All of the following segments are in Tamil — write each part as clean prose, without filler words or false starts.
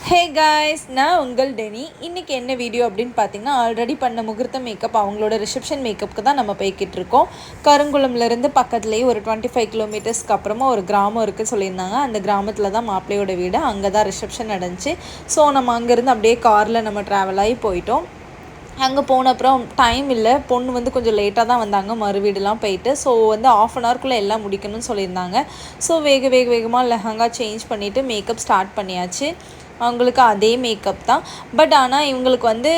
ஹே காய்ஸ், நான் உங்கள் டெனி. இன்றைக்கி என்ன வீடியோ அப்படின்னு பார்த்தீங்கன்னா, ஆல்ரெடி பண்ண முகூர்த்த மேக்கப் அவங்களோட ரிசப்ஷன் மேக்கப்புக்கு தான் நம்ம போய்கிட்டு இருக்கோம். கருங்குளம்லேருந்து பக்கத்துலேயே ஒரு 25 கிலோமீட்டர்ஸ்க்கு அப்புறமா ஒரு கிராமம் இருக்குது சொல்லியிருந்தாங்க. அந்த கிராமத்தில் தான் மாப்பிள்ளையோட வீடு, அங்கே தான் ரிசப்ஷன் நடந்துச்சு. ஸோ நம்ம அங்கேருந்து அப்படியே காரில் நம்ம ட்ராவல் ஆகி போயிட்டோம். அங்கே போன அப்புறம் டைம் இல்லை, பொண்ணு வந்து கொஞ்சம் லேட்டாக தான் வந்தாங்க மறு வீடுலாம் போயிட்டு. ஸோ வந்து ஆஃப் அன் ஹவர்க்குள்ளே எல்லாம் முடிக்கணும்னு சொல்லியிருந்தாங்க. ஸோ வேகமாக லெஹங்கா சேஞ்ச் பண்ணிவிட்டு மேக்கப் ஸ்டார்ட் பண்ணியாச்சு. அவங்களுக்கு அதே மேக்கப் தான், பட் ஆனால் இவங்களுக்கு வந்து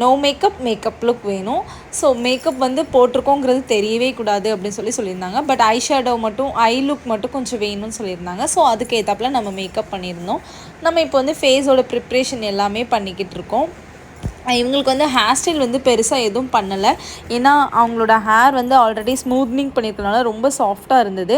நோ மேக்கப் லுக் வேணும். ஸோ மேக்கப் வந்து போட்டிருக்கோங்கிறது தெரியவே கூடாது அப்படின்னு சொல்லியிருந்தாங்க. பட் ஐ ஷேடோ மட்டும், ஐ லுக் மட்டும் கொஞ்சம் வேணும்னு சொல்லியிருந்தாங்க. ஸோ அதுக்கு ஏற்றாப்புல நம்ம மேக்கப் பண்ணியிருந்தோம். நம்ம இப்போ வந்து ஃபேஸோட ப்ரிப்ரேஷன் எல்லாமே பண்ணிக்கிட்டு இருக்கோம். இவங்களுக்கு வந்து ஹேர் ஸ்டைல் வந்து பெருசாக எதுவும் பண்ணலை. ஏன்னா அவங்களோட ஹேர் வந்து ஆல்ரெடி ஸ்மூத்னிங் பண்ணியிருக்கனால ரொம்ப சாஃப்டாக இருந்தது.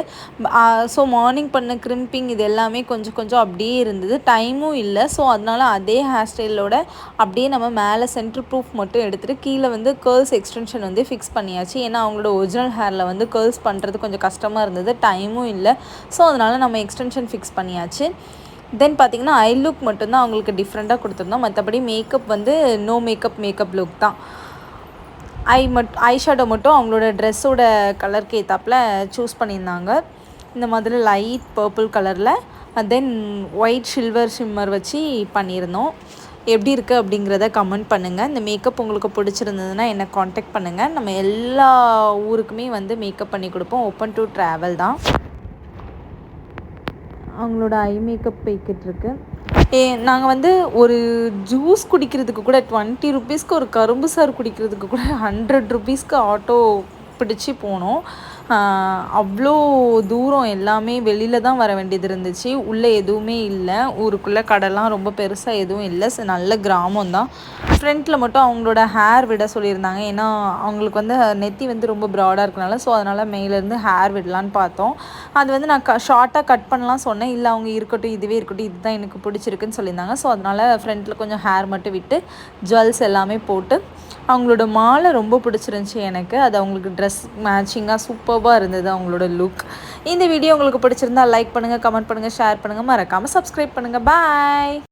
ஸோ மார்னிங் பண்ண க்ரிம்பிங் இது எல்லாமே கொஞ்சம் அப்படியே இருந்தது, டைமும் இல்லை. ஸோ அதனால் அதே ஹேர் ஸ்டைலோட அப்படியே நம்ம மேலே சென்டர் ப்ரூஃப் மட்டும் எடுத்துகிட்டு கீழே வந்து கேர்ள்ஸ் எக்ஸ்டென்ஷன் வந்து ஃபிக்ஸ் பண்ணியாச்சு. ஏன்னா அவங்களோட ஒரிஜினல் ஹேரில் வந்து கேர்ள்ஸ் பண்ணுறது கொஞ்சம் கஷ்டமாக இருந்தது, டைமும் இல்லை. ஸோ அதனால் நம்ம எக்ஸ்டென்ஷன் ஃபிக்ஸ் பண்ணியாச்சு. தென் பார்த்திங்கன்னா ஐ லுக் மட்டும்தான் அவங்களுக்கு டிஃப்ரெண்ட்டாக கொடுத்துருந்தோம். மற்றபடி மேக்கப் வந்து நோ மேக்கப் லுக் தான். ஐ ஷேடோ மட்டும் அவங்களோட ட்ரெஸ்ஸோட கலருக்கு ஏற்றாப்பில் சூஸ் பண்ணியிருந்தாங்க. இந்த மாதிரி லைட் பர்பிள் கலரில், தென் ஒயிட் சில்வர் ஷிம்மர் வச்சு பண்ணியிருந்தோம். எப்படி இருக்குது அப்படிங்கிறத கமெண்ட் பண்ணுங்கள். இந்த மேக்கப் உங்களுக்கு பிடிச்சிருந்ததுன்னா என்னை காண்டாக்ட் பண்ணுங்கள். நம்ம எல்லா ஊருக்குமே வந்து மேக்கப் பண்ணி கொடுப்போம். ஓப்பன் டு ட்ராவல் தான். அவங்களோட ஐ மேக்கப் போய்கிட்டுருக்கு. நாங்கள் வந்து ஒரு ஜூஸ் குடிக்கிறதுக்கு கூட 20 ருபீஸ்க்கு, ஒரு கரும்பு சாறு குடிக்கிறதுக்கு கூட 100 ருபீஸ்க்கு ஆட்டோ பிடிச்சி போனோம். அவ்வளோ தூரம் எல்லாமே வெளியில் தான் வர வேண்டியது இருந்துச்சு. உள்ளே எதுவுமே இல்லை, ஊருக்குள்ளே கடைலாம் ரொம்ப பெருசாக எதுவும் இல்லை. நல்ல கிராமம் தான். ஃப்ரண்ட்டில் மட்டும் அவங்களோட ஹேர் விட சொல்லியிருந்தாங்க. ஏன்னா அவங்களுக்கு வந்து நெத்தி வந்து ரொம்ப ப்ராடாக இருக்கனால, ஸோ அதனால் மேலேருந்து ஹேர் விடலான்னு பார்த்தோம். அது வந்து நான் ஷார்ட்டாக கட் பண்ணலாம் சொன்னேன். இல்லை அவங்க இருக்கட்டும், இதுவே இருக்கட்டும், இதுதான் எனக்கு பிடிச்சிருக்குன்னு சொல்லியிருந்தாங்க. ஸோ அதனால் ஃப்ரண்ட்டில் கொஞ்சம் ஹேர் மட்டும் விட்டு ஜுவல்ஸ் எல்லாமே போட்டு, அவங்களோட மாலை ரொம்ப பிடிச்சிருந்துச்சி எனக்கு. அது அவங்களுக்கு ட்ரெஸ் மேட்சிங்காக சூப்பராக இருந்தது அவங்களோட லுக். இந்த வீடியோ உங்களுக்கு பிடிச்சிருந்தா லைக் பண்ணுங்கள், கமெண்ட் பண்ணுங்கள், ஷேர் பண்ணுங்கள், மறக்காமல் சப்ஸ்கிரைப் பண்ணுங்கள். பாய்.